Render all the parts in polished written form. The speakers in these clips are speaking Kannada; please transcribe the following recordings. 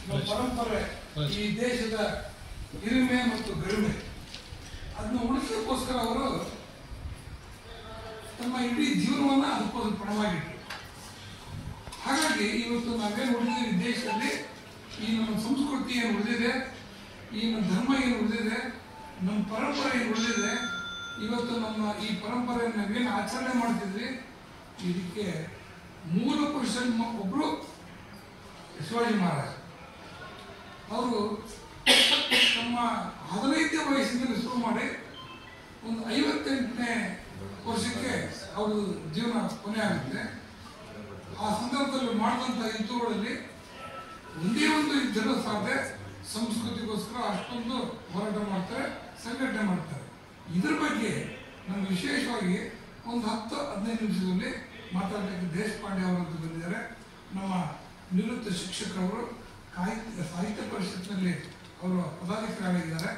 ನಮ್ಮ ಪರಂಪರೆ, ಈ ದೇಶದ ಹಿರಿಮೆ ಮತ್ತು ಗರಿಮೆ ಅದನ್ನು ಉಳಿಸೋಕ್ಕೋಸ್ಕರ ಅವರು ತಮ್ಮ ಇಡೀ ಜೀವನವನ್ನು ಅದಕ್ಕೋಸ್ಕರ ಪಣವಾಗಿಟ್ಟರು. ಹಾಗಾಗಿ ಇವತ್ತು ನಾವೇನು ಉಳಿದಿದ್ದೀವಿ ದೇಶದಲ್ಲಿ, ಈ ನಮ್ಮ ಸಂಸ್ಕೃತಿ ಏನು ಉಳಿದಿದೆ, ಈ ನಮ್ಮ ಧರ್ಮ ಏನು ಉಳಿದಿದೆ, ನಮ್ಮ ಪರಂಪರೆ ಏನು ಉಳಿದಿದೆ, ಇವತ್ತು ನಮ್ಮ ಈ ಪರಂಪರೆಯನ್ನು ನಾವೇನು ಆಚರಣೆ ಮಾಡ್ತಿದ್ವಿ, ಇದಕ್ಕೆ ಮೂಲ ಪುರುಷ ಒಬ್ಬರು ಶಿವಾಜಿ ಮಹಾರಾಜ್. ಅವರು ತಮ್ಮ 15ನೇ ವಯಸ್ಸಿನಲ್ಲಿ ಶುರು ಮಾಡಿ ಒಂದು 58ನೇ ವರ್ಷಕ್ಕೆ ಅವರು ಜೀವನ ಕೊನೆ ಆಗುತ್ತೆ. ಆ ಸಂದರ್ಭದಲ್ಲಿ ಮಾಡಿದಂಥ ಯುದ್ಧಗಳಲ್ಲಿ ಒಂದೇ ಒಂದು ಯುದ್ಧದ ಸಾಧ್ಯ ಸಂಸ್ಕೃತಿಗೋಸ್ಕರ ಅಷ್ಟೊಂದು ಹೋರಾಟ ಮಾಡ್ತಾರೆ, ಸಂಘಟನೆ ಮಾಡ್ತಾರೆ. ಇದ್ರ ಬಗ್ಗೆ ನಮ್ಗೆ ವಿಶೇಷವಾಗಿ ಒಂದು 10-15 ನಿಮಿಷದಲ್ಲಿ ಮಾತಾಡಲಿಕ್ಕೆ ದೇಶಪಾಂಡೆ ಅವರಂತೂ ಬಂದಿದ್ದಾರೆ. ನಮ್ಮ ನಿವೃತ್ತ ಶಿಕ್ಷಕರು ಸಾಹಿತ್ಯ ಪರಿಷತ್ನಲ್ಲಿ ಅವರು ಪದಾಧಿಕಾರಿಯಾಗಿದ್ದಾರೆ.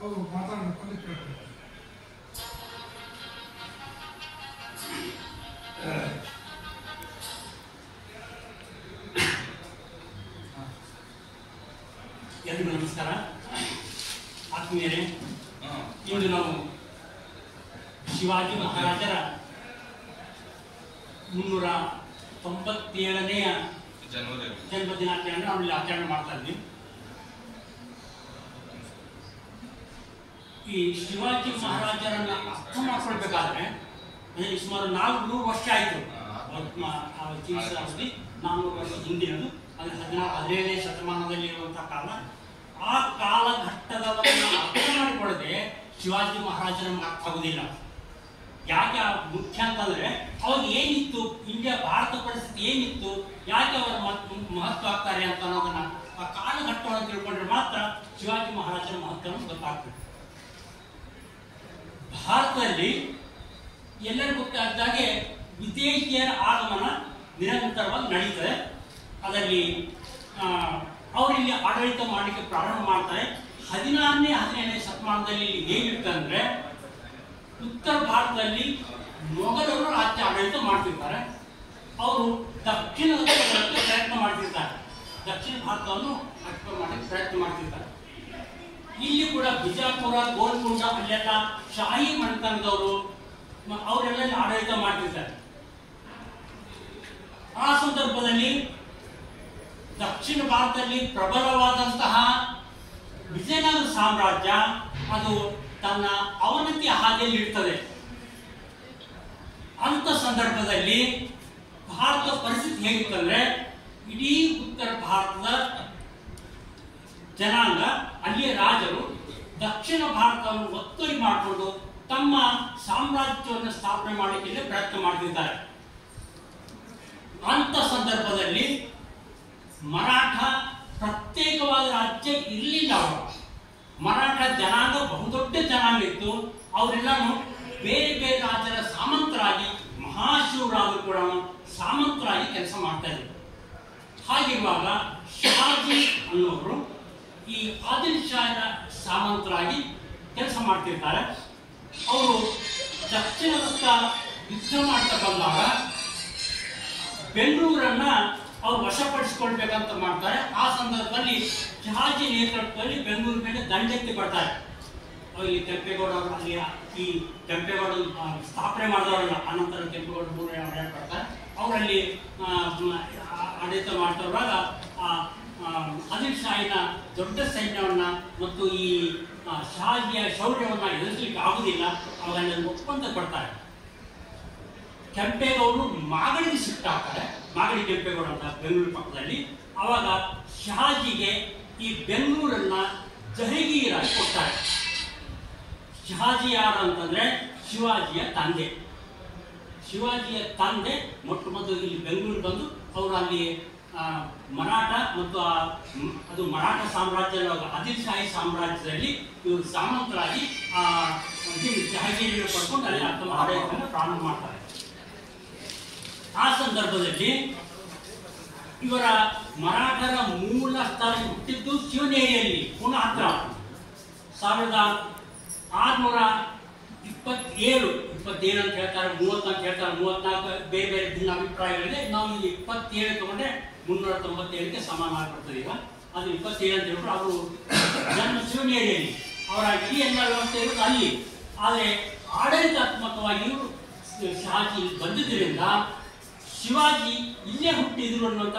ಅವರು ಮಾತಾಡಬೇಕು ಅಂತ ಕೇಳ್ಕೊಳ್ತಾರೆ. ಎಲ್ರಿಗೂ ನಮಸ್ಕಾರ. ಆತ್ಮೀಯರೇ, ಇಂದು ನಾವು ಶಿವಾಜಿ ಮಹಾರಾಜರ 397ನೇ ಜನ್ಮ ದಿನಾಚರಣೆ ನಾವು ಇಲ್ಲಿ ಆಚರಣೆ ಮಾಡ್ತಾ ಇದ್ವಿ. ಈ ಶಿವಾಜಿ ಮಹಾರಾಜರನ್ನ ಅರ್ಥ ಮಾಡ್ಕೊಳ್ಬೇಕಾದ್ರೆ ನನಗೆ ಸುಮಾರು 400 ವರ್ಷ ಆಯಿತು. ಜೀವಿಸಿ 400 ವರ್ಷ ಹಿಂದಿನದು, ಅಂದರೆ 16-17ನೇ ಶತಮಾನದಲ್ಲಿ ಇರುವಂತಹ ಕಾಲ. ಆ ಕಾಲಘಟ್ಟದವರನ್ನ ಅರ್ಥ ಮಾಡಿಕೊಳ್ಳದೆ ಶಿವಾಜಿ ಮಹಾರಾಜರ ಅರ್ಥ ಆಗುವುದಿಲ್ಲ. ಯಾಕೆ ಮುಖ್ಯ ಅಂತಂದ್ರೆ ಅವಾಗ ಏನಿತ್ತು, ಇಂಡಿಯಾ ಭಾರತ ಪರಿಸ್ಥಿತಿ ಏನಿತ್ತು, ಯಾಕೆ ಅವರ ಮಹತ್ವ ಆಗ್ತಾರೆ ಅಂತ ಅನ್ನೋದನ್ನ ಆ ಕಾಲಘಟ್ಟವನ್ನು ತಿಳ್ಕೊಂಡ್ರೆ ಮಾತ್ರ ಶಿವಾಜಿ ಮಹಾರಾಜರ ಮಹತ್ವವನ್ನು ಗೊತ್ತಾಗ್ತದೆ. ಭಾರತದಲ್ಲಿ ಎಲ್ಲರಿಗೂ ಗೊತ್ತಾದಾಗೆ ವಿದೇಶಿಯರ ಆಗಮನ ನಿರಂತರವಾಗಿ ನಡೀತದೆ. ಅದರಲ್ಲಿ ಅವರಿಗೆ ಆಡಳಿತ ಮಾಡಲಿಕ್ಕೆ ಪ್ರಾರಂಭ ಮಾಡ್ತಾರೆ. 16ನೇ ಶತಮಾನದಲ್ಲಿ ಹೇಗಿರ್ತಂದ್ರೆ ಉತ್ತರ ಭಾರತದಲ್ಲಿ ಮೊಘಲರು ರಾಜ್ಯ ಆಡಳಿತ ಮಾಡ್ತಿರ್ತಾರೆ. ಅವರು ದಕ್ಷಿಣದ ಪ್ರಯತ್ನ ಮಾಡ್ತಿರ್ತಾರೆ, ದಕ್ಷಿಣ ಭಾರತವನ್ನು ಆಕ್ರಮಣ ಮಾಡಲಿಕ್ಕೆ ಪ್ರಯತ್ನ ಮಾಡ್ತಿರ್ತಾರೆ. ಇಲ್ಲಿ ಕೂಡ ಬಿಜಾಪುರ, ಗೋಲ್ಕೊಂಡ ಅಲ್ಲೆಲ್ಲ ಶಾಹಿ ಮನೆತನದವರು ಅವರೆಲ್ಲ ಆಡಳಿತ ಮಾಡ್ತಿರ್ತಾರೆ. ಆ ಸಂದರ್ಭದಲ್ಲಿ ದಕ್ಷಿಣ ಭಾರತದಲ್ಲಿ ಪ್ರಬಲವಾದಂತಹ ವಿಜಯನಗರ ಸಾಮ್ರಾಜ್ಯ ಅದು ತನ್ನ ಅವನತಿಯ ಹಾದಿಯಲ್ಲಿ ಇರ್ತದೆ. ಅಂತ ಸಂದರ್ಭದಲ್ಲಿ ಭಾರತದ ಪರಿಸ್ಥಿತಿ ಹೇಗಿತ್ತಂದ್ರೆ ಇಡೀ ಉತ್ತರ ಭಾರತದ ಜನಾಂಗ, ಅಲ್ಲಿಯ ರಾಜರು ದಕ್ಷಿಣ ಭಾರತವನ್ನು ಒತ್ತುವರಿ ಮಾಡಿಕೊಂಡು ತಮ್ಮ ಸಾಮ್ರಾಜ್ಯವನ್ನು ಸ್ಥಾಪನೆ ಮಾಡಲಿಕ್ಕೆ ಪ್ರಯತ್ನ ಮಾಡ್ತಿದ್ದಾರೆ. ಅಂತ ಸಂದರ್ಭದಲ್ಲಿ ಮರಾಠ ಪ್ರತ್ಯೇಕವಾದ ರಾಜ್ಯ ಇರಲಿಲ್ಲ. ಅವರು ಮರಾಠ ಜನಾಂಗ ಬಹುದೊಡ್ಡ ಜನಾಂಗ ಇತ್ತು. ಅವರೆಲ್ಲರೂ ಬೇರೆ ಬೇರೆ ರಾಜ್ಯದ ಸಾಮಂತರಾಗಿ, ಮಹಾಶಿವರಾದರು ಕೂಡ ಸಾಮಂತರಾಗಿ ಕೆಲಸ ಮಾಡ್ತಾ ಇದ್ರು. ಹಾಗಿರುವಾಗ ಶಹಾಜಿ ಅನ್ನೋರು ಈ ಆದಿಲ್ ಶಾಹನ ಸಾಮಂತರಾಗಿ ಕೆಲಸ ಮಾಡ್ತಿರ್ತಾರೆ. ಅವರು ದಕ್ಷಿಣದತ್ತ ಯುದ್ಧ ಮಾಡ್ತಾ ಬಂದಾಗ ಬೆಂಗಳೂರನ್ನ ಅವ್ರು ವಶಪಡಿಸಿಕೊಳ್ಬೇಕಂತ ಮಾಡ್ತಾರೆ. ಆ ಸಂದರ್ಭದಲ್ಲಿ ಶಹಾಜಿ ನೇತೃತ್ವದಲ್ಲಿ ಬೆಂಗಳೂರು ಮೇಲೆ ದಂಡೆತ್ತಿ ಬರ್ತಾರೆ. ಇಲ್ಲಿ ಕೆಂಪೇಗೌಡ ಅವರು, ಅಲ್ಲಿ ಈ ಕೆಂಪೇಗೌಡ ಸ್ಥಾಪನೆ ಮಾಡಿದವರಲ್ಲ, ಅನಂತರ ಕೆಂಪೇಗೌಡ ಬರ್ತಾರೆ. ಅವರಲ್ಲಿ ಆಡಳಿತ ಮಾಡ್ತಿರುವಾಗ ಆದಿಲ್ ಶಾಹಿನ ದೊಡ್ಡ ಸೈನ್ಯವನ್ನ ಮತ್ತು ಈ ಶಹಾಜಿಯ ಶೌರ್ಯವನ್ನ ಎದುರಿಸಲಿಕ್ಕೆ ಆಗುದಿಲ್ಲ. ಅವಾಗ ಒಪ್ಪಂದ ಕೊಡ್ತಾರೆ. ಕೆಂಪೇಗೌಡರು ಮಾಗಡಿಗೆ ಶಿಫ್ಟ್ ಆಗ್ತಾರೆ. ಮಾಗಡಿ ಕೆಂಪೇಗೌಡ ಅಂತ ಬೆಂಗಳೂರು ಪಕ್ಕದಲ್ಲಿ. ಅವಾಗ ಶಹಾಜಿಗೆ ಈ ಬೆಂಗಳೂರನ್ನ ಜಹಗೀರಾಗಿ ಕೊಡ್ತಾರೆ. ಶಹಾಜಿ ಯಾರು ಅಂತಂದ್ರೆ ಶಿವಾಜಿಯ ತಂದೆ. ಶಿವಾಜಿಯ ತಂದೆ ಮೊಟ್ಟ ಮೊದಲು ಇಲ್ಲಿ ಬೆಂಗಳೂರು ಬಂದು ಅವರು ಅಲ್ಲಿ ಮರಾಠ ಮತ್ತು ಅದು ಮರಾಠ ಸಾಮ್ರಾಜ್ಯ, ಆದಿಲ್ ಶಾಹಿ ಸಾಮ್ರಾಜ್ಯದಲ್ಲಿ ಇವರು ಸಾಮಂತರಾಗಿ ಜಹಗೀರಿಯನ್ನು ಪಡ್ಕೊಂಡು ಅಲ್ಲಿ ತಮ್ಮ ಆಡಳಿತವನ್ನು ಪ್ರಾರಂಭ ಮಾಡ್ತಾರೆ. ಆ ಸಂದರ್ಭದಲ್ಲಿ ಇವರ ಮರಾಠರ ಮೂಲ ಸ್ಥಳ ಹುಟ್ಟಿದ್ದು ಶಿವನೇರಿಯಲ್ಲಿ, ಪುಣೆ ಹತ್ರ. 1627 27 ಅಂತ ಹೇಳ್ತಾರೆ, 30 ಅಂತ ಹೇಳ್ತಾರೆ, 34 ಬೇರೆ ಬೇರೆ ಭಿನ್ನ ಅಭಿಪ್ರಾಯಗಳಿದೆ. ನಾವು ಇಲ್ಲಿ 27 ತಗೊಂಡ್ರೆ 397ಕ್ಕೆ ಸಮಾನ ಆಗ್ಬಿಡ್ತದೆ. ಈಗ ಅದು 27 ಅಂತ ಹೇಳ್ಬಿಟ್ಟು ಅವರು ಜನ್ಮ ಶಿವನೇರಿಯಲ್ಲಿ ಅವರ ಇಡೀ ಎಲ್ಲ ವ್ಯವಸ್ಥೆ ಇರೋದು ಅಲ್ಲಿ. ಆದರೆ ಆಡಳಿತಾತ್ಮಕವಾಗಿಯೂ ಶಹಾಜಿ ಬಂದಿದ್ದರಿಂದ ಶಿವಾಜಿ ಇಲ್ಲೇ ಹುಟ್ಟಿದ್ರು ಅನ್ನುವಂಥ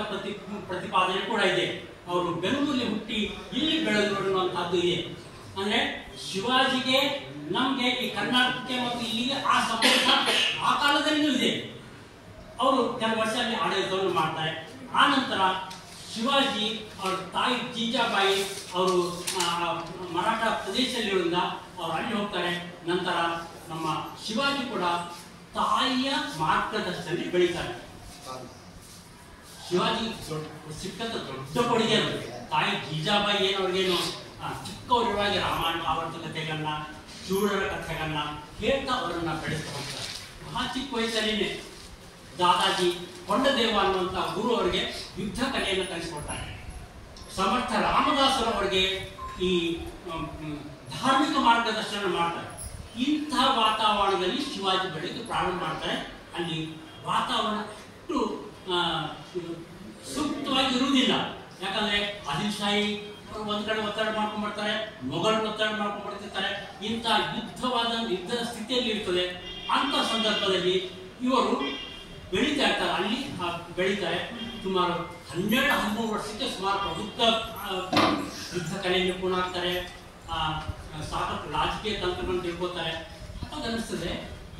ಪ್ರತಿಪಾದನೆ ಕೂಡ ಇದೆ. ಅವರು ಬೆಂಗಳೂರಲ್ಲಿ ಹುಟ್ಟಿ ಇಲ್ಲಿ ಬೆಳೆದ್ರು ಅನ್ನುವಂಥದ್ದು ಇದೆ. ಅಂದ್ರೆ ಶಿವಾಜಿಗೆ ನಮಗೆ ಈ ಕರ್ನಾಟಕಕ್ಕೆ ಮತ್ತು ಇಲ್ಲಿಗೆ ಆ ಸಂಬಂಧ ಆ ಕಾಲದಲ್ಲಿಯೂ ಇದೆ. ಅವರು ಕೆಲವು ವರ್ಷ ಅಲ್ಲಿ ಆಡಳಿತವನ್ನು ಮಾಡ್ತಾರೆ. ಆ ನಂತರ ಶಿವಾಜಿ ಅವ್ರ ತಾಯಿ ಜೀಜಾಬಾಯಿ ಅವರು ಮರಾಠ ಪ್ರದೇಶದಲ್ಲಿರೋದ್ರಿಂದ ಅವರು ಅಲ್ಲಿ ಹೋಗ್ತಾರೆ. ನಂತರ ನಮ್ಮ ಶಿವಾಜಿ ಕೂಡ ತಾಯಿಯ ಮಾರ್ಗದರ್ಶನದಲ್ಲಿ ಬೆಳೀತಾರೆ. ಶಿವಾಜಿ ಸಿಕ್ಕಂತ ದೊಡ್ಡ ಕೊಡುಗೆ ಅದು. ತಾಯಿ ಜೀಜಾಬಾಯಿ ಏನು ಅವ್ರಿಗೇನು ಚಿಕ್ಕವರಿರುವಾಗ ರಾಮಾಯಣ ಆವರ್ತ ಕಥೆಗಳನ್ನ ಶೂರರ ಕಥೆಗಳನ್ನ ಹೇಳ್ತಾ ಅವರನ್ನ ಬೆಳೆಸ್ತಾ ಹೋಗ್ತಾರೆ. ಮಹಾ ಚಿಕ್ಕ ವಯಸ್ಸಲ್ಲಿನೇ ದಾದಾಜಿ ಕೊಂಡದೇವ ಅನ್ನುವಂಥ ಗುರು ಅವರಿಗೆ ಯುದ್ಧ ಕಲೆಯನ್ನು ಕಲಿಸಿಕೊಡ್ತಾರೆ. ಸಮರ್ಥ ರಾಮದಾಸರು ಅವರಿಗೆ ಈ ಧಾರ್ಮಿಕ ಮಾರ್ಗದರ್ಶನ ಮಾಡ್ತಾರೆ. ಇಂತಹ ವಾತಾವರಣದಲ್ಲಿ ಶಿವಾಜಿ ಬೆಳೆದು ಪ್ರಾರಂಭ ಮಾಡ್ತಾರೆ. ಅಲ್ಲಿ ವಾತಾವರಣ ಅಷ್ಟು ಸೂಕ್ತವಾಗಿ ಇರುವುದಿಲ್ಲ. ಯಾಕಂದ್ರೆ ಆದಿಲ್ಶಾಹಿ ಒಂದ್ ಕಡೆ ಒತ್ತಡ ಮಾಡ್ಕೊಂಡ್ಬರ್ತಾರೆ, ಮೊಘಲರು ಒತ್ತಡ ಮಾಡ್ಕೊಂಡ್ಬರ್ತಿರ್ತಾರೆ. ಇಂಥ ಯುದ್ಧದ ಸ್ಥಿತಿಯಲ್ಲಿ ಇರ್ತದೆ. ಅಂತ ಸಂದರ್ಭದಲ್ಲಿ ಇವರು ಬೆಳೀತಾ ಇರ್ತಾರೆ. ಅಲ್ಲಿ ಬೆಳೀತಾರೆ. ಸುಮಾರು 12-13 ವರ್ಷಕ್ಕೆ ಸುಮಾರು ಪ್ರಬುದ್ಧ ಯುದ್ಧ ಕಲೆಯನ್ನು ಪೂರ್ಣ ಆಗ್ತಾರೆ. ಸಾಕಷ್ಟು ರಾಜಕೀಯ ತಂತ್ರಗಳನ್ನು ತಿಳ್ಕೊತಾರೆ. ಅನಿಸ್ತದೆ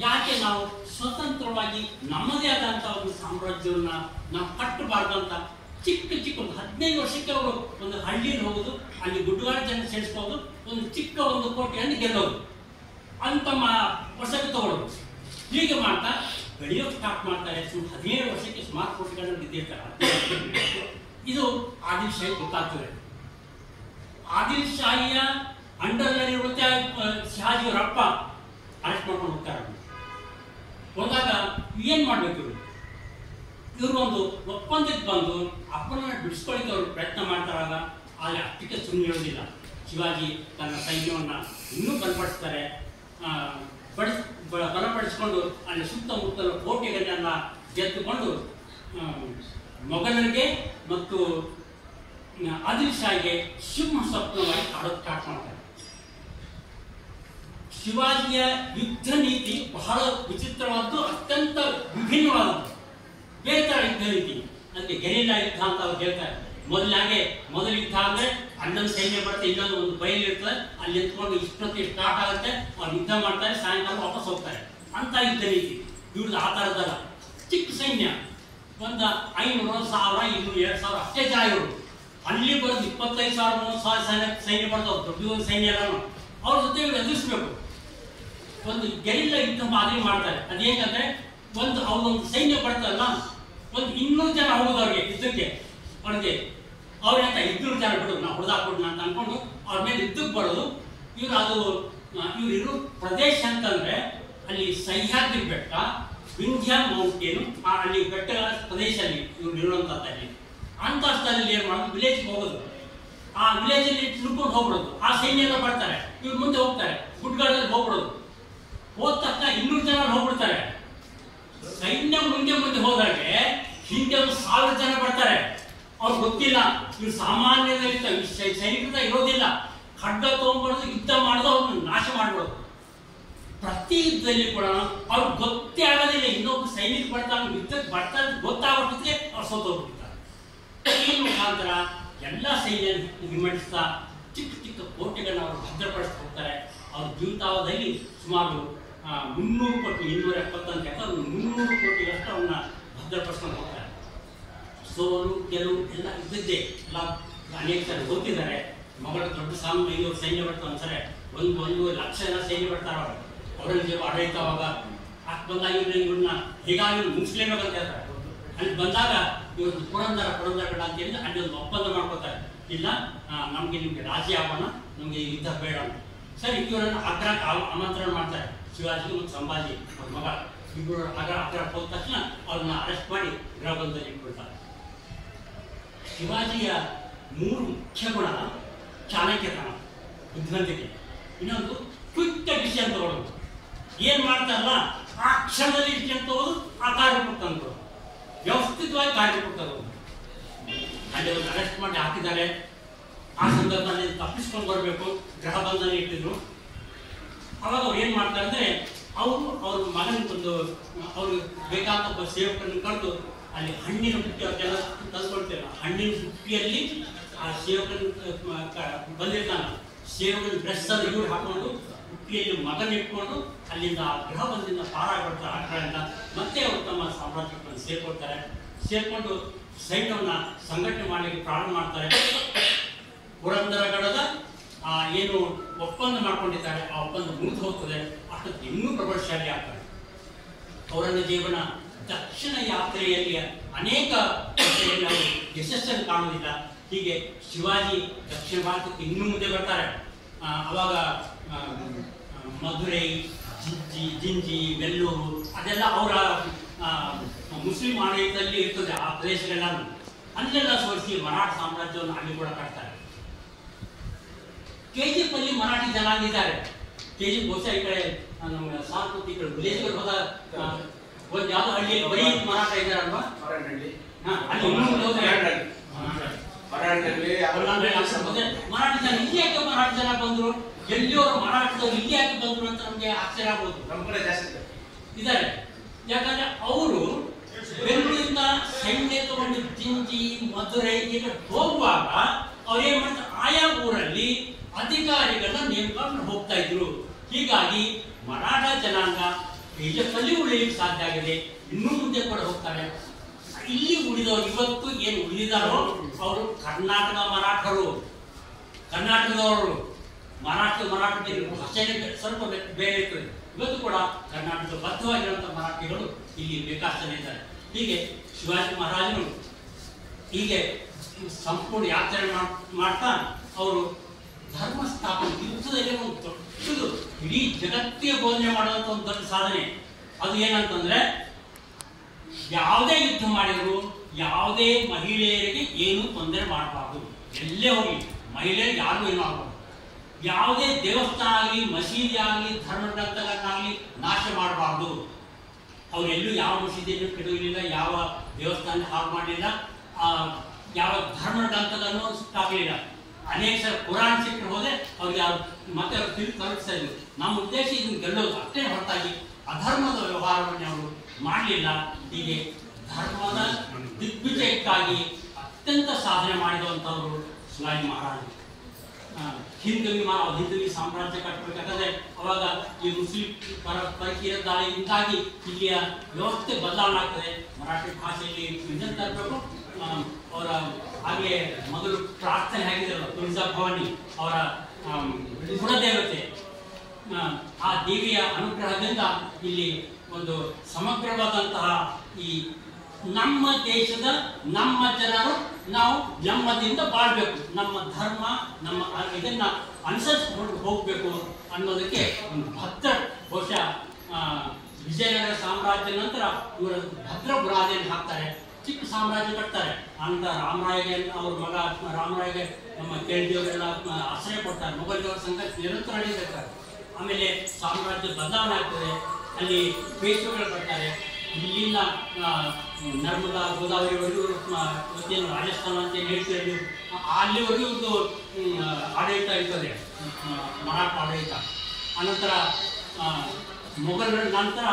ಯಾಕೆ ನಾವು ಸ್ವತಂತ್ರವಾಗಿ ನಮ್ಮದೇ ಆದಂಥ ಒಂದು ಸಾಮ್ರಾಜ್ಯವನ್ನ ನಾವು ಕಟ್ಟಬಾರ್ದಂತ ಚಿಕ್ಕ ಒಂದು 15 ವರ್ಷಕ್ಕೆ ಅವರು ಒಂದು ಹಳ್ಳಿಯಲ್ಲಿ ಹೋಗೋದು, ಅಲ್ಲಿ ಗುಡ್ಡಗಾಡ ಜನ ಸೇರಿಸ್ಬೋದು, ಒಂದು ಚಿಕ್ಕ ಒಂದು ಕೋಟೆಯನ್ನು ಗೆಲ್ಲೋದು ಅಂತ ವರ್ಷಕ್ಕೆ ತಗೊಳ್ಳೋದು. ಹೀಗೆ ಮಾಡ್ತಾ ಬೆಳೆಯೋಕೆ ಸ್ಟಾರ್ಟ್ ಮಾಡ್ತಾರೆ. 17 ವರ್ಷಕ್ಕೆ ಸುಮಾರು ಕೋಟೆಗಳನ್ನು ಗೆದ್ದಿರ್ತಾರೆ. ಇದು ಆದಿಲ್ ಶಾಹಿ ಗೊತ್ತಾಗ್ತದೆ. ಆದಿಲ್ ಶಾಹಿಯ ಅಂಡರ್ನಲ್ಲಿರುತ್ತೆ ಶಹಾಜಿಯವರ ಅಪ್ಪ ಅರೆಸ್ಟ್ ಮಾಡ್ಕೊಂಡು ಹೋಗ್ತಾರೆ. ಹೋದಾಗ ಏನ್ ಮಾಡ್ಬೇಕು ಇವರು ಒಂದು ಒಪ್ಪಂದಕ್ಕೆ ಬಂದು ಅಪ್ಪನ ಬಿಡಿಸ್ಕೊಳ್ಳಿಕ್ಕೆ ಅವರು ಪ್ರಯತ್ನ ಮಾಡ್ತಾರಾಗ ಅಲ್ಲಿ ಅಷ್ಟಕ್ಕೆ ಸುಮ್ಮನೆ ಇರೋದಿಲ್ಲ. ಶಿವಾಜಿ ತನ್ನ ಸೈನ್ಯವನ್ನ ಇನ್ನೂ ಬಲಪಡಿಸ್ತಾರೆ. ಬಲಪಡಿಸಿಕೊಂಡು ಅಲ್ಲಿ ಸುತ್ತಮುತ್ತಲ ಕೋಟೆಗಳನ್ನೆಲ್ಲ ಗೆದ್ದುಕೊಂಡು ಮೊಘಲರಿಗೆ ಮತ್ತು ಆದಿಲ್ ಶಾಹಿಗೆ ಸಿಂಹ ಸ್ವಪ್ನವಾಗಿ ಆಡೋದು ಸ್ಟಾರ್ಟ್ ಮಾಡ್ತಾರೆ. ಶಿವಾಜಿಯ ಯುದ್ಧ ನೀತಿ ಬಹಳ ವಿಚಿತ್ರವಾದ್ದು, ಅತ್ಯಂತ ವಿಭಿನ್ನವಾದದ್ದು. ಬೇರೆ ತರ ಯುದ್ಧ ನೀತಿ ಅದಕ್ಕೆ ಗೆರಿಲ್ಲಾ ಯುದ್ಧ ಅಂತ ಅವ್ರು ಹೇಳ್ತಾರೆ. ಮೊದಲ ಯುದ್ಧ ಅಂದ್ರೆ ಅಣ್ಣನ ಸೈನ್ಯ ಬರುತ್ತೆ, ಇನ್ನೊಂದು ಒಂದು ಬಯಲು ಇರ್ತದೆ, ಅಲ್ಲಿ ಎತ್ಕೊಂಡು ಇಷ್ಟೊತ್ತಿಗೆ ಸ್ಟಾರ್ಟ್ ಆಗುತ್ತೆ, ಅವ್ರು ಯುದ್ಧ ಮಾಡ್ತಾರೆ, ಸಾಯಂಕಾಲ ವಾಪಸ್ ಹೋಗ್ತಾರೆ. ಅಂತ ಯುದ್ಧ ನೀತಿ ಇವ್ರದ್ದು ಆ ಥರದ್ದಲ್ಲ. ಚಿಕ್ಕ ಸೈನ್ಯ, ಒಂದು 500, 1000, 200, 2000 ಅಷ್ಟೇ ಜನ ಇವರು. ಅಲ್ಲಿ ಬರೋದು 25,000, 30,000 ಸೈನ್ಯ ಬರ್ತಾವೆ. ದೊಡ್ಡ ಒಂದು ಸೈನ್ಯ ಎಲ್ಲ ಅವ್ರ ಜೊತೆ ಇವ್ರು ಎದುರಿಸ್ಬೇಕು. ಒಂದು ಗೆರಿಲ್ಲಾ ಯುದ್ಧ ಮಾದರಿ ಮಾಡ್ತಾರೆ. ಅದೇನಂದ್ರೆ ಅವ್ರೊಂದು ಸೈನ್ಯ ಬರ್ತಲ್ಲ, ಒಂದು 200 ಜನ ಹೋಗೋದು ಅವ್ರಿಗೆ ಯುದ್ಧಕ್ಕೆ. ಅವ್ರೇಂತ 200 ಜನ ಬಿಡೋದು, ನಾವು ಹೊಡೆದಾಕ್ಬಿಡೋಣ ಅಂತ ಅನ್ಕೊಂಡು ಅವ್ರ ಮೇಲೆ ಯುದ್ಧಕ್ಕೆ ಬರೋದು. ಇವ್ರು ಇರೋ ಪ್ರದೇಶ ಅಂತಂದ್ರೆ ಅಲ್ಲಿ ಸಹ್ಯಾದ್ರಿ ಬೆಟ್ಟ, ವಿಂಧ್ಯ ಮೌಂಟೇನು, ಅಲ್ಲಿ ಬೆಟ್ಟಗಳ ಪ್ರದೇಶದಲ್ಲಿ ಇವ್ರು ಇರುವಂತಲ್ಲಿ. ಅಂತ ಸ್ಥಳದಲ್ಲಿ ಏನ್ ಮಾಡೋದು, ವಿಲೇಜ್ಗೆ ಹೋಗೋದು. ಆ ವಿಲೇಜ್ ಅಲ್ಲಿ ತಿಳ್ಕೊಂಡು ಹೋಗ್ಬಿಡೋದು. ಆ ಸೈನ್ಯ ಎಲ್ಲ ಬರ್ತಾರೆ, ಇವ್ರು ಮುಂದೆ ಹೋಗ್ತಾರೆ, ಗುಡ್ಗಾಡಲ್ಲಿ ಹೋಗ್ಬಿಡೋದು. ಹೋದ ತಕ್ಷಣ 200 ಜನ ಹೋಗ್ಬಿಡ್ತಾರೆ. ಸೈನ್ಯ ಮುಂದೆ ಹೋದಾಗೆ ಹಿಂದೆ 1000 ಜನ ಬರ್ತಾರೆ. ಅವ್ರಿಗೆ ಗೊತ್ತಿಲ್ಲ ಇವ್ರು ಸಾಮಾನ್ಯದಲ್ಲಿ ಸೈನಿಕರ ಇರೋದಿಲ್ಲ. ಖಡ್ಗ ತಗೊಂಡ್ಬಾರ್ದು, ಯುದ್ಧ ಮಾಡೋದು, ಅವ್ರನ್ನ ನಾಶ ಮಾಡ್ಬೋದು. ಪ್ರತಿ ಯುದ್ಧದಲ್ಲಿ ಕೂಡ ಅವ್ರಿಗೆ ಗೊತ್ತೇ ಆಗೋದಿಲ್ಲ ಇನ್ನೊಬ್ಬ ಸೈನಿಕ ಬರ್ತಾರೆ, ಯುದ್ಧಕ್ಕೆ ಬರ್ತಾರೆ ಗೊತ್ತಾಗೋದಕ್ಕೆ ಅವ್ರು ಸೋತೋಗ್ಬಿಡ್ತಾರೆ. ಈ ಮುಖಾಂತರ ಎಲ್ಲ ಸೈನ್ಯ ವಿಮರ್ಶಿಸ್ತಾ ಚಿಕ್ಕ ಚಿಕ್ಕ ಕೋಟೆಗಳನ್ನ ಅವರು ಭದ್ರಪಡಿಸ್ತಾ ಹೋಗ್ತಾರೆ. ಅವ್ರ ಜೀವಿತಾವಧಿಯಲ್ಲಿ ಸುಮಾರು 300 ಕೋಟಿ, 270 ಅಂತ 300 ಕೋಟಿಗಳಷ್ಟು ಅವನ್ನ ಭದ್ರಪಡಿಸ್ಕೊಂಡು ಹೋಗ್ತಾರೆ. ಸೋಲು ಗೆಲುವು ಎಲ್ಲ ಇದ್ದಿದ್ದೇ. ಎಲ್ಲ ಅನೇಕ ಜನ ಗೊತ್ತಿದ್ದಾರೆ. ಮೊಘಲ ದೊಡ್ಡ ಸೈನ್ಯ ಬರ್ತಾರೆ. ಒಂದ್ಸರಿ 1 ಲಕ್ಷ ಜನ ಸೈನ್ಯ ಬರ್ತಾರೆ. ಔರಂಗಜೇಬ ಆಡಳಿತವಾಗ ಬಂದಾಗ ಇವ್ರನ್ನ ಹೇಗಾಗಿ ಮುಗಿಸ್ಲೇಬೇಕಂತ ಹೇಳ್ತಾರೆ. ಅಲ್ಲಿ ಬಂದಾಗ ಇವ್ರದ್ದು ಪುರಂದರಗಡ ಅಂತ ಹೇಳಿ ಅಲ್ಲಿ ಒಂದು ಒಪ್ಪಂದ ಮಾಡ್ಕೋತಾರೆ. ಇಲ್ಲ ನಿಮ್ಗೆ ರಾಜ್ಯ ಆಗೋಣ, ನಮ್ಗೆ ಯುದ್ಧ ಬೇಡ ಅಂತ. ಸರಿ, ಇವರನ್ನು ಆಗ್ರಾಕ್ಕೆ ಆಮಂತ್ರಣ ಮಾಡ್ತಾರೆ. ಶಿವಾಜಿ ಮತ್ತು ಸಂಭಾಜಿ ಅವ್ರ ಮಗ ಇಬ್ಬರು ಆಗ್ರಾ ಹೋದ ತಕ್ಷಣ ಅವ್ರನ್ನ ಅರೆಸ್ಟ್ ಮಾಡಿ ಗೃಹಬಂಧದಲ್ಲಿ ಇಟ್ಕೊಳ್ತಾರೆ. ಶಿವಾಜಿಯ 3 ಮುಖ್ಯ ಗುಣ: ಚಾಣಕ್ಯತನ, ಬುದ್ಧಿವಂತಿಕೆ, ಇನ್ನೊಂದು ಕ್ವಿಕ್ ಡಿಸಿಷನ್ ತಗೊಳ್ಳೋದು. ಏನ್ ಮಾಡ್ತಾರಲ್ಲ ಆ ಕ್ಷಣದಲ್ಲಿ ಡಿಸಿಷನ್ ತಗೋದು, ಆ ಕಾರ್ಯಕ್ಕೆ ತಂದ್ಕೊಡೋದು, ವ್ಯವಸ್ಥಿತವಾಗಿ ಕಾರ್ಯಕ್ಕೆ ತಗೋದು. ಅಲ್ಲಿ ಒಂದು ಅರೆಸ್ಟ್ ಮಾಡಿ ಹಾಕಿದ್ದಾರೆ. ಆ ಸಂದರ್ಭದಲ್ಲಿ ತಪ್ಪಿಸ್ಕೊಂಡು ಬರಬೇಕು, ಗ್ರಹ ಬಂಧನ ಇಟ್ಟಿದ್ರು. ಅವಾಗ ಅವ್ರು ಏನು ಮಾಡ್ತಾರೆ ಅಂದರೆ ಅವ್ರ ಮಗನಿಗೊಂದು ಅವ್ರಿಗೆ ಬೇಕಾದ ಸೇವಕರನ್ನು ಕರೆದು ಅಲ್ಲಿ ಹಣ್ಣಿನ ಬುಟ್ಟಿ ಅವ್ರಿಗೆಲ್ಲ ತಂದುಕೊಳ್ತೇವೆ. ಹಣ್ಣಿನ ಬುಟ್ಟಿಯಲ್ಲಿ ಆ ಸೇವಕನ ಬಂದಿರ್ತಾನೆ, ಸೇವಕನ ಡ್ರೆಸ್ಸನ್ನು ಇವ್ರು ಹಾಕೊಂಡು ಬುಟ್ಟಿಯಲ್ಲಿ ಮಗನ ಇಟ್ಕೊಂಡು ಅಲ್ಲಿಂದ ಗೃಹ ಬಂದಿಂದ ಪಾರಾಗ್ಬಿಡ್ತಾರೆ ಆ ಕಡೆಯಿಂದ. ಮತ್ತೆ ಅವರು ತಮ್ಮ ಸಾಮ್ರಾಜ್ಯಕ್ಕೆ ಸೇರ್ಕೊಂಡು ಸೈನ್ಯವನ್ನು ಸಂಘಟನೆ ಮಾಡಲಿಕ್ಕೆ ಪ್ರಾರಂಭ ಮಾಡ್ತಾರೆ. ಪುರಂದರಗಡದ ಏನು ಒಪ್ಪಂದ ಮಾಡ್ಕೊಂಡಿದ್ದಾರೆ ಆ ಒಪ್ಪಂದ ಮುಗಿದು ಹೋಗ್ತದೆ. ಅಷ್ಟೊತ್ತು ಇನ್ನೂ ಪ್ರಬಲಶಾಲಿ ಆಗ್ತಾರೆ. ಔರಂಗಜೇಬನ ದಕ್ಷಿಣ ಯಾತ್ರೆಯಲ್ಲಿ ಅನೇಕ ನಾವು ಯಶಸ್ಸನ್ನು ಕಾಣುವುದಿಲ್ಲ. ಹೀಗೆ ಶಿವಾಜಿ ದಕ್ಷಿಣ ಭಾರತಕ್ಕೆ ಇನ್ನೂ ಮುಂದೆ ಬರ್ತಾರೆ. ಅವಾಗ ಮಧುರೈ, ಜಿಂಜಿ, ಬೆಲ್ಲೂರು ಅದೆಲ್ಲ ಅವರ ಮುಸ್ಲಿಂ ಆಡಳಿತದಲ್ಲಿ ಇರ್ತದೆ. ಆ ಪ್ರದೇಶಗಳೆಲ್ಲ ಅಲ್ಲೆಲ್ಲ ಸೋರಿಸಿ ಮರಾಠ ಸಾಮ್ರಾಜ್ಯವನ್ನು ಅಲ್ಲಿ ಕೂಡ ಕಟ್ತಾರೆ. KGF ಅಲ್ಲಿ ಮರಾಠಿ ಜನಾಂಗ ಇದ್ದಾರೆ. KGF ಬಹುಶಃ ಈ ಕಡೆ ನಮ್ಮ ಸಾರ್ವತ್ರಿಕ ಈ ಕಡೆ ವಿಲೇಜ್ಗಳು ಹೋದ ಒಂದು ಯಾವ್ದೋ ಹಳ್ಳಿಯಲ್ಲಿ ಬರೀ ಮರಾಠ ಇದ್ದಾರಲ್ವಾ? ಮರಾಠಿ ಜನ ಇಲ್ಲಿ ಯಾಕೆ ಮರಾಠಿ ಜನ ಬಂದ್ರು, ಎಲ್ಲಿಯವರು ಮರಾಠದವ್ರು ಇಲ್ಲಿ ಯಾಕೆ ಬಂದ್ರು ಅಂತ ನಮ್ಗೆ ಆಶ್ಚರ್ಯ ಆಗ್ಬೋದು. ನಮ್ಮ ಕಡೆ ಜಾಸ್ತಿ ಇದ್ದಾರೆ. ಯಾಕಂದ್ರೆ ಅವರು ಬೆಂಗಳೂರಿಂದ ಸೈನ್ಯ ತಗೊಂಡು ಜಿಂಜಿ, ಮಧುರೈ ಈಗ ಹೋಗುವಾಗ ಅವ್ರೇನ್ ಮಾಡ್ತಾರೆ, ಆಯಾ ಊರಲ್ಲಿ ಅಧಿಕಾರಿಗಳನ್ನ ನೇಮಕ ಹೋಗ್ತಾ ಇದ್ರು. ಹೀಗಾಗಿ ಮರಾಠ ಜನಾಂಗ KGF ಅಲ್ಲಿ ಉಳಿಯಲಿಕ್ಕೆ ಸಾಧ್ಯ ಆಗಿದೆ. ಇನ್ನೂ ಮುಂದೆ ಕೂಡ ಹೋಗ್ತಾರೆ. ಇಲ್ಲಿ ಉಳಿದವರು ಇವತ್ತು ಏನು ಉಳಿದಾರೋ ಅವರು ಕರ್ನಾಟಕ ಮರಾಠರು, ಕರ್ನಾಟಕದವರು. ಮರಾಠ ಭಾಷೆ ಸ್ವಲ್ಪ ಬೇರೆ ಇರ್ತದೆ. ಇವತ್ತು ಕೂಡ ಕರ್ನಾಟಕದ ಬದ್ಧವಾಗಿರುವಂತಹ ಮರಾಠಿಗಳು ಇಲ್ಲಿ ಬೇಕಾಗ್ತಾನೆ ಇದ್ದಾರೆ. ಹೀಗೆ ಶಿವಾಜಿ ಮಹಾರಾಜರು ಹೀಗೆ ಸಂಪೂರ್ಣ ಯಾತ್ರೆ ಮಾಡ್ತಾ ಅವರು ಧರ್ಮ ಸ್ಥಾಪನೆ ಯುದ್ಧದಲ್ಲಿ ಒಂದು ದೊಡ್ಡದು ಇಡೀ ಜಗತ್ತಿಗೆ ಬೋಧನೆ ಮಾಡುವಂತ ಒಂದು ದೊಡ್ಡ ಸಾಧನೆ. ಅದು ಏನಂತಂದ್ರೆ ಯಾವುದೇ ಯುದ್ಧ ಮಾಡಿದ್ರು ಯಾವುದೇ ಮಹಿಳೆಯರಿಗೆ ಏನು ತೊಂದರೆ ಮಾಡಬಾರ್ದು. ಎಲ್ಲೇ ಹೋಗಿ ಮಹಿಳೆಯರಿಗೆ ಯಾರು ಏನು ಆಗಬಾರ್ದು. ಯಾವುದೇ ದೇವಸ್ಥಾನ ಆಗಲಿ, ಮಸೀದಿ ಆಗಲಿ, ಧರ್ಮಗ್ರಂಥಗಳನ್ನಾಗಲಿ ನಾಶ ಮಾಡಬಾರ್ದು. ಅವರೆಲ್ಲೂ ಯಾವ ಮಸೀದಿಯನ್ನು ಕೆಡವಲಿಲ್ಲ, ಯಾವ ದೇವಸ್ಥಾನ ಹಾಳು ಮಾಡಲಿಲ್ಲ, ಯಾವ ಧರ್ಮಗ್ರಂಥಗಳನ್ನು ಹಾಕಲಿಲ್ಲ. ಅನೇಕ ಸಲ ಕುರಾನ್ ಸಿಕ್ಕರೆ ಹೋದ್ರೆ ಅವ್ರಿಗೆ ಮತ್ತೆ ಅವ್ರು ತಿರುಗಿ ತಲುಪಿಸ್ತಾ ಇದ್ರು. ನಮ್ಮ ಉದ್ದೇಶ ಇದನ್ನು ಗೆಲ್ಲೋದು ಅಷ್ಟೇ ಹೊರತಾಗಿ ಅಧರ್ಮದ ವ್ಯವಹಾರವನ್ನು ಅವರು ಮಾಡಲಿಲ್ಲ. ಹೀಗೆ ಧರ್ಮದ ದಿಗ್ವಿಜಯಕ್ಕಾಗಿ ಅತ್ಯಂತ ಸಾಧನೆ ಮಾಡಿರುವಂಥವರು ಶಿವಾಜಿ ಮಹಾರಾಜರು. ಹಿಂದೂವಿ ಸಾಮ್ರಾಜ್ಯ ಕಟ್ಟಬೇಕಾದ್ರೆ ಅವಾಗ ಈ ಮುಸ್ಲಿಂ ಪರಕೀಯ ದಾಳಿಯಿಂದಾಗಿ ಇಲ್ಲಿಯ ವ್ಯವಸ್ಥೆ ಬದಲಾವಣೆ ಆಗ್ತದೆ. ಮರಾಠಿ ಭಾಷೆಯಲ್ಲಿ ಇದನ್ನು ತರಬೇಕು. ಅವರ ಹಾಗೆ ಮೊದಲು ಪ್ರಾರ್ಥನೆ ಆಗಿದ್ದರು ತುಳಜಾ ಭವಾನಿ, ಅವರ ಕುಲದೇವತೆ. ಆ ದೇವಿಯ ಅನುಗ್ರಹದಿಂದ ಇಲ್ಲಿ ಒಂದು ಸಮಗ್ರವಾದಂತಹ ಈ ನಮ್ಮ ದೇಶದ ನಮ್ಮ ಜನರು ನಾವು ನೆಮ್ಮದಿಯಿಂದ ಬಾಳ್ಬೇಕು, ನಮ್ಮ ಧರ್ಮ ನಮ್ಮ ಇದನ್ನ ಅನುಸರಿಸಿಕೊಂಡು ಹೋಗ್ಬೇಕು ಅನ್ನೋದಕ್ಕೆ ಒಂದು ಭದ್ರ, ಬಹುಶಃ ವಿಜಯನಗರ ಸಾಮ್ರಾಜ್ಯ ನಂತರ ಇವರ ಭದ್ರ ಬುನಾದಿಯನ್ನು ಹಾಕ್ತಾರೆ. ಚಿಕ್ಕ ಸಾಮ್ರಾಜ್ಯ ಕಟ್ತಾರೆ. ಆನಂತರ ರಾಮರಾಯಗೆ ಅವ್ರ ಮಗ ರಾಮರಾಯಗೆ ನಮ್ಮ ಕೇಳಿದವರೆಲ್ಲ ಆಶ್ರಯ ಕೊಡ್ತಾರೆ. ಮೊಘಲರ ಸಂಘರ್ಷ ನಿರಂತರ ನಡೀತಿರ್ತಾರೆ. ಆಮೇಲೆ ಸಾಮ್ರಾಜ್ಯ ಬದಲಾವಣೆ ಆಗ್ತದೆ. ಅಲ್ಲಿ ಪೇಶ್ವೆಗಳು ಬರ್ತಾರೆ. ಇಲ್ಲಿಂದ ನರ್ಮದಾ ಗೋದಾವರಿವರೆಗೂ ಇವತ್ತೇನು ರಾಜಸ್ಥಾನ ಅಂತ ಹೇಳ್ತೀವಿ, ಅಲ್ಲಿವರೆಗೂ ಒಂದು ಆಡಳಿತ ಇರ್ತದೆ, ಮರಾಠ ಆಡಳಿತ. ಅನಂತರ ಮೊಘಲರ ನಂತರ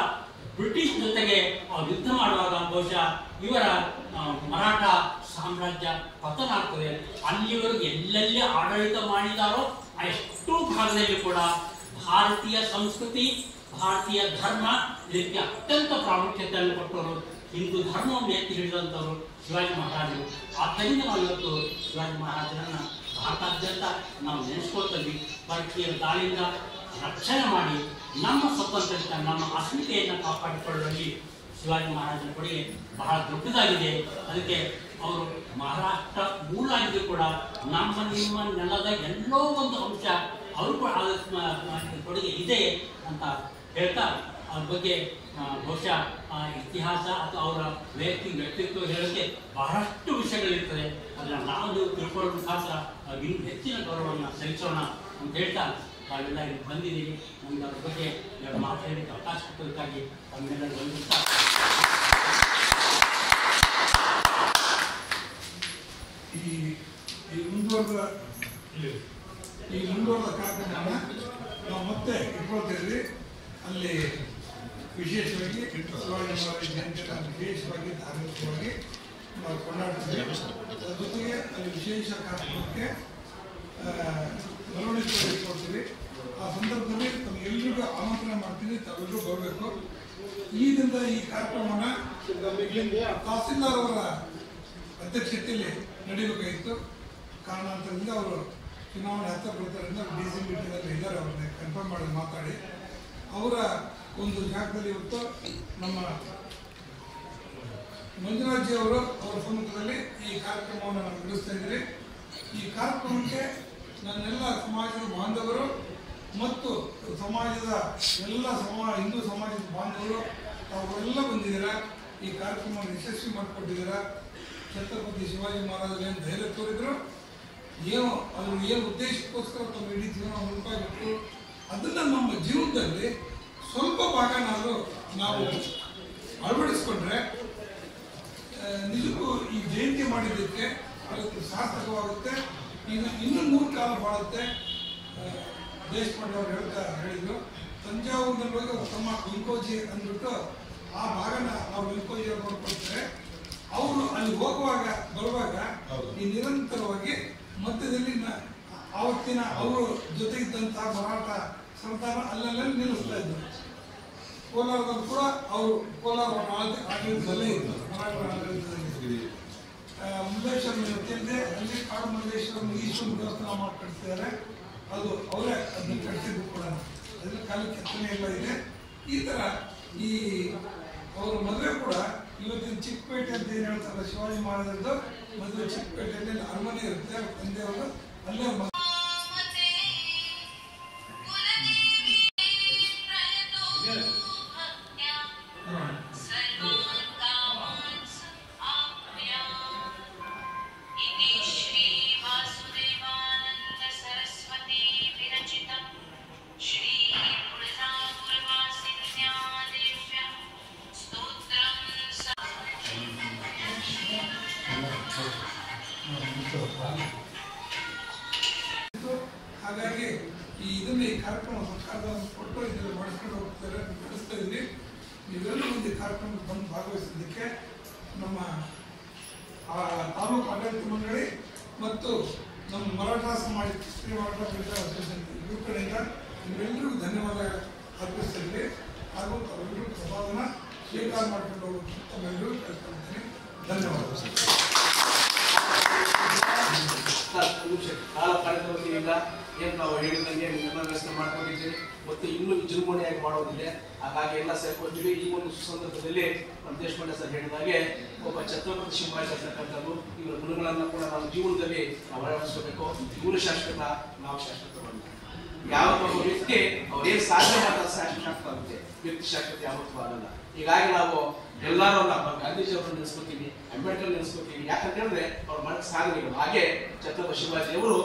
ಬ್ರಿಟಿಷ್ ಜೊತೆಗೆ ಯುದ್ಧ ಮಾಡುವಾಗ ಬಹುಶಃ ಇವರ ಮರಾಠ ಸಾಮ್ರಾಜ್ಯ ಪತನ ಆಗ್ತದೆ. ಅಲ್ಲಿವರೆಗೂ ಎಲ್ಲೆಲ್ಲಿ ಆಡಳಿತ ಮಾಡಿದಾರೋ ಅಷ್ಟು ಭಾಗದಲ್ಲಿ ಕೂಡ ಭಾರತೀಯ ಸಂಸ್ಕೃತಿ, ಭಾರತೀಯ ಧರ್ಮ ಇದಕ್ಕೆ ಅತ್ಯಂತ ಪ್ರಾಮುಖ್ಯತೆಯನ್ನು ಕೊಟ್ಟವರು, ಹಿಂದೂ ಧರ್ಮವನ್ನು ಎತ್ತಿ ಹಿಡಿದಂಥವರು ಶಿವಾಜಿ ಮಹಾರಾಜರು. ಆದ್ದರಿಂದ ನಾವು ಇವತ್ತು ಶಿವಾಜಿ ಮಹಾರಾಜರನ್ನ ಭಾರತಾದ್ಯಂತ ನಾವು ನೆನೆಸ್ಕೊಳ್ತೀವಿ. ಪರಕೀಯರ ದಾಳಿಯಿಂದ ರಕ್ಷಣೆ ಮಾಡಿ ನಮ್ಮ ಸ್ವತಂತ್ರತೆ, ನಮ್ಮ ಅಸ್ಮಿತೆಯನ್ನು ಕಾಪಾಡಿಕೊಳ್ಳುವಲ್ಲಿ ಶಿವಾಜಿ ಮಹಾರಾಜರ ಕೊಡುಗೆ ಬಹಳ ದೊಡ್ಡದಾಗಿದೆ. ಅದಕ್ಕೆ ಅವರು ಮಹಾರಾಷ್ಟ್ರ ಮೂಲ ಆಗಿದ್ದು ಕೂಡ ನಮ್ಮ ನಿಮ್ಮ ನೆಲದ ಎಲ್ಲೋ ಒಂದು ಅಂಶ ಅವರು ಕೂಡ ಕೊಡುಗೆ ಇದೆ ಅಂತ ಹೇಳ್ತಾ ಅವ್ರ ಬಗ್ಗೆ ಬಹುಶಃ ಇತಿಹಾಸ ಅಥವಾ ಅವರ ವೈಯಕ್ತಿಕ ವ್ಯಕ್ತಿತ್ವ ಹೇಳೋಕ್ಕೆ ಬಹಳಷ್ಟು ವಿಷಯಗಳಿರ್ತದೆ. ಅದನ್ನು ನಾವು ತಿಳ್ಕೊಳ್ಳೋ ಮುಖಾಂತರ ಇನ್ನೂ ಹೆಚ್ಚಿನ ಗೌರವವನ್ನು ಸಲ್ಲಿಸೋಣ ಅಂತ ಹೇಳ್ತಾ ತಾವೆಲ್ಲ ಇಲ್ಲಿ ಬಂದಿದ್ದೀವಿ. ನಮ್ಗೆ ಅದ್ರ ಬಗ್ಗೆ ಮಾತಾಡಲಿಕ್ಕೆ ಅವಕಾಶ ಕೊಟ್ಟೋದಕ್ಕಾಗಿ ತಮ್ಮೆಲ್ಲರೂ ವಂದಿಸ್ತಾ ಈ ಮುಂದುವರೆದ ಈ ಮುಂದುವರೆದ ಕಾರ್ಯಕ್ರಮ ನಾವು ಮತ್ತೆ ಇಟ್ಕೊಳ್ತಿದ್ವಿ. ಅಲ್ಲಿ ವಿಶೇಷವಾಗಿ ಶಿವಾಜಿ ಮಹಾರಾಜ ಜಯಂತಿಯನ್ನು ವಿಶೇಷವಾಗಿ ಧಾರ್ಮಿಕವಾಗಿ ನಾವು ಕೊಂಡಾಡ್ತಿದ್ವಿ. ಅದರ ಜೊತೆಗೆ ಅಲ್ಲಿ ವಿಶೇಷ ಕಾರ್ಯಕ್ರಮಕ್ಕೆ ಮೆರವಣಿಗೆ ಇಟ್ಕೊಳ್ತೀವಿ. ಆ ಸಂದರ್ಭದಲ್ಲಿ ತಮಗೆಲ್ಲರಿಗೂ ಆಮಂತ್ರಣ ಮಾಡ್ತೀನಿ, ತಾವೆಲ್ಲರೂ ಬರಬೇಕು. ಈ ದಿನದ ಈ ಕಾರ್ಯಕ್ರಮನ ತಹಸೀಲ್ದಾರ್ ಅವರ ಅಧ್ಯಕ್ಷತೆಯಲ್ಲಿ ನಡೀಬೇಕಾಗಿತ್ತು. ಕಾರಣಾಂತರದಿಂದ ಅವರು ಚುನಾವಣೆ ಹತ್ತ ಬರುತ್ತಾರಿಂದ DC ಮೀಟಿಂಗಲ್ಲಿ ಇದ್ದಾರೆ, ಅವ್ರನ್ನ ಕನ್ಫರ್ಮ್ ಮಾಡಿ ಮಾತಾಡಿ ಅವರ ಒಂದು ಜಾಗದಲ್ಲಿ ಇವತ್ತು ನಮ್ಮ ಮಂಜುನಾಥ್ಜಿ ಅವರು ಅವರ ಸಮ್ಮುಖದಲ್ಲಿ ಈ ಕಾರ್ಯಕ್ರಮವನ್ನು ನಾವು ನಡೆಸ್ತಾ ಇದ್ದೀವಿ. ಈ ಕಾರ್ಯಕ್ರಮಕ್ಕೆ ನನ್ನೆಲ್ಲ ಸಮಾಜದ ಬಾಂಧವರು ಮತ್ತು ಸಮಾಜದ ಎಲ್ಲ ಹಿಂದೂ ಸಮಾಜದ ಬಾಂಧವರು ಅವರೆಲ್ಲ ಬಂದಿದ್ದೀರಾ. ಈ ಕಾರ್ಯಕ್ರಮವನ್ನು ಯಶಸ್ವಿ ಮಾಡಿಕೊಟ್ಟಿದ್ದೀರಾ. ಛತ್ರಪತಿ ಶಿವಾಜಿ ಮಹಾರಾಜರು ಏನು ಧೈರ್ಯ ತೋರಿದ್ರು, ಏನು ಉದ್ದೇಶಕ್ಕೋಸ್ಕರ ತಮ್ಮ ಇಡೀ ಜೀವನ ಮುಳುಪಾಗಿತ್ತು, ಅದನ್ನು ನಮ್ಮ ಜೀವನದಲ್ಲಿ ಸ್ವಲ್ಪ ಭಾಗನಾದರೂ ನಾವು ಅಳವಡಿಸ್ಕೊಂಡ್ರೆ ನಿಜಕ್ಕೂ ಈ ಜಯಂತಿ ಮಾಡಿದ್ದಕ್ಕೆ ಅದಕ್ಕೆ ಸಾರ್ಥಕವಾಗುತ್ತೆ. ಇದು ಇನ್ನೂ 100 ಕಾಲ ಬಾಳುತ್ತೆ. ದೇಶಪಾಂಡೆ ಅವರು ಹೇಳಿದ್ರು, ತಂಜಾವೂರಿನಲ್ಲಿ ತಮ್ಮ ವೆಂಕೋಜಿ ಅಂದ್ಬಿಟ್ಟು ಆ ಭಾಗನ ನಾವು ವೆಂಕೋಜಿ ಅವರು ನೋಡ್ಕೊಳ್ತಾರೆ. ಅವರು ಅಲ್ಲಿ ಬರುವಾಗ ಈ ನಿರಂತರವಾಗಿ ಮಧ್ಯದಲ್ಲಿ ಆವತ್ತಿನ ಅವರು ಜೊತೆಗಿದ್ದಂತಹ ಮರಾಠ ಸಂತಾನ ಅಲ್ಲೆಲ್ಲ ನಿಲ್ಲಿಸ್ತಾ ಇದ್ರು. ಕೋಲಾರದಲ್ಲಿ ಕೂಡ ಅವರು ಕೋಲಾರ ಆಡಳಿತದಲ್ಲೇ ಇತ್ತು, ಮರಾಠ ಆಡಳಿತದಲ್ಲಿ. ಮುರುಡೇಶ್ವರ ಜೊತೆಯಲ್ಲದೆ ಅಲ್ಲಿ ಕಾಡು ಮುರುಡೇಶ್ವರ ಈಶ್ವರ ದೇವಸ್ಥಾನ ಮಾಡಿ ಕಟ್ತಿದ್ದಾರೆ. ಅದು ಅವರೇ ಅದನ್ನು ಕಟ್ಟಿದ್ದು ಕೂಡ ಅದೆಲ್ಲ ಕಾಲ ಕೆತ್ತನೆ ಎಲ್ಲ ಇದೆ. ಈ ಥರ ಈ ಅವರ ಮದುವೆ ಕೂಡ ಇವತ್ತಿನ ಚಿಕ್ಕಪೇಟೆ ಅಂತ ಏನು ಹೇಳ್ತಾರೆ, ಶಿವಾಜಿ ಮಹಾರಾಜರದ್ದು ಮದುವೆ ಚಿಕ್ಕಪೇಟೆಯಲ್ಲಿ ಅರಮನೆ ಇರುತ್ತೆ. ಅವ್ರ ತಂದೆಯವರು ಅಲ್ಲೇ ಹಾಗಾಗಿ ಈ ಕಾರ್ಯಕ್ರಮ ಸರ್ಕಾರದವರು ಕೊಟ್ಟು ಇದನ್ನು ಮಾಡಿಸ್ಕೊಂಡು ಹೋಗ್ತಾರೆ, ನಡೆಸ್ತಾ ಇದ್ವಿ. ನೀವೆಲ್ಲರೂ ಒಂದು ಕಾರ್ಯಕ್ರಮಕ್ಕೆ ಬಂದು ಭಾಗವಹಿಸಿದ್ದಕ್ಕೆ ನಮ್ಮ ತಾಲೂಕು ಆಡಳಿತ ಮಂಡಳಿ ಮತ್ತು ನಮ್ಮ ಮರಾಠ ಸಮಾಜ ಶ್ರೀ ಮರಾಠ ಅಸೋಸಿಯೇಷನ್ ಇವ್ರ ಕಡೆಯಿಂದ ನಿಮ್ಮೆಲ್ಲರಿಗೂ ಧನ್ಯವಾದ ಅರ್ಪಿಸ್ತಾ ಇದ್ವಿ. ಹಾಗೂ ತಾವೆಲ್ಲರೂ ಪ್ರಸಾದನ ಸ್ವೀಕಾರ ಮಾಡಿಕೊಂಡು ಹೋಗೋದು ತಮ್ಮೆಲ್ಲರೂ ಕೇಳ್ಕೊಳ್ತೀನಿ. ಧನ್ಯವಾದ ಕಾರ್ಯಕ್ರಮದಿಂದ ಏನು ನಾವು ಹೇಳಿದಂಗೆ ನಿಮ್ಮೆಲ್ಲ ವ್ಯವಸ್ಥೆ ಮಾಡ್ಕೊಂಡಿದ್ದೀವಿ ಮತ್ತು ಇನ್ನೂ ವಿಜೃಂಭಣೆಯಾಗಿ ಮಾಡೋದಿದೆ. ಹಾಗಾಗಿ ಎಲ್ಲ ಸೇರ್ಕೊಳ್ತೀವಿ. ಈ ಒಂದು ಸಂದರ್ಭದಲ್ಲಿ ನಮ್ಮ ದೇಶಪಾಂಡೆ ಸರ್ ಹೇಳಿದಾಗೆ ಒಬ್ಬ ಛತ್ರಪತಿ ಶಿವಾಜಿ ಅಂತಕ್ಕಂಥದ್ದು ಇವರ ಗುಣಗಳನ್ನು ಕೂಡ ನಾವು ಜೀವನದಲ್ಲಿ ನಾವು ಅಳವಡಿಸ್ಕೋಬೇಕು. ಇವರು ಶಾಶ್ವತ, ನಾವು ಶಾಶ್ವತವಲ್ಲ. ಯಾವ ಒಬ್ಬ ವ್ಯಕ್ತಿ ಅವ್ರೇನು ಸಾಧನೆ ಮಾಡ್ತಾರೆ ಶಾಶ್ವತ ಆಗುತ್ತೆ, ವ್ಯಕ್ತಿ ಶಾಶ್ವತ ಯಾವತ್ತೂ ಆಗಲ್ಲ. ಹೀಗಾಗಿ ನಾವು ಎಲ್ಲರೂ ಗಾಂಧೀಜಿ ಅವರನ್ನು ನೆನೆಸ್ಕೋತೀವಿ, ಅಂಬೇಡ್ಕರ್ ನೆನೆಸ್ಕೋತೀವಿ. ಯಾಕಂತ ಹೇಳಿದ್ರೆ ಅವ್ರ ಮಾಡಿದ ಸಾಧನೆಗಳು. ಹಾಗೆ ಛತ್ರಪತಿ ಶಿವಾಜಿ ಅವರು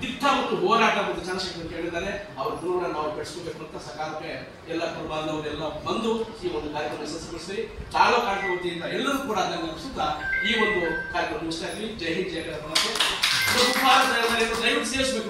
ದಿಟ್ಟ ಮತ್ತು ಹೋರಾಟ ಮತ್ತು ಜನಶಕ್ತಿ ಅಂತ ಹೇಳಿದ್ದಾರೆ. ಅವ್ರ ಗುಣವನ್ನು ನಾವು ಬೆಳೆಸ್ಕೋಬೇಕು ಅಂತ ಸಕಾಲಕ್ಕೆ ಎಲ್ಲ ಕುಟುಂಬದವರೆಲ್ಲ ಬಂದು ಈ ಒಂದು ಕಾರ್ಯಕ್ರಮ ಯಶಸ್ವಿಗೊಳಿಸಿ ತಾಲೂಕು ಆಡಳಿತ ವತಿಯಿಂದ ಎಲ್ಲರೂ ಕೂಡ ಅದನ್ನು ನಡೆಸುತ್ತಾ ಈ ಒಂದು ಕಾರ್ಯಕ್ರಮ ಮುಗಿಸ್ತಾ ಇದ್ವಿ. ಜೈ ಹಿಂದ್, ಜೈ ಕರ್ನಾಟಕ. ದಯವಿಟ್ಟು ಸೇರಿಸಬೇಕು.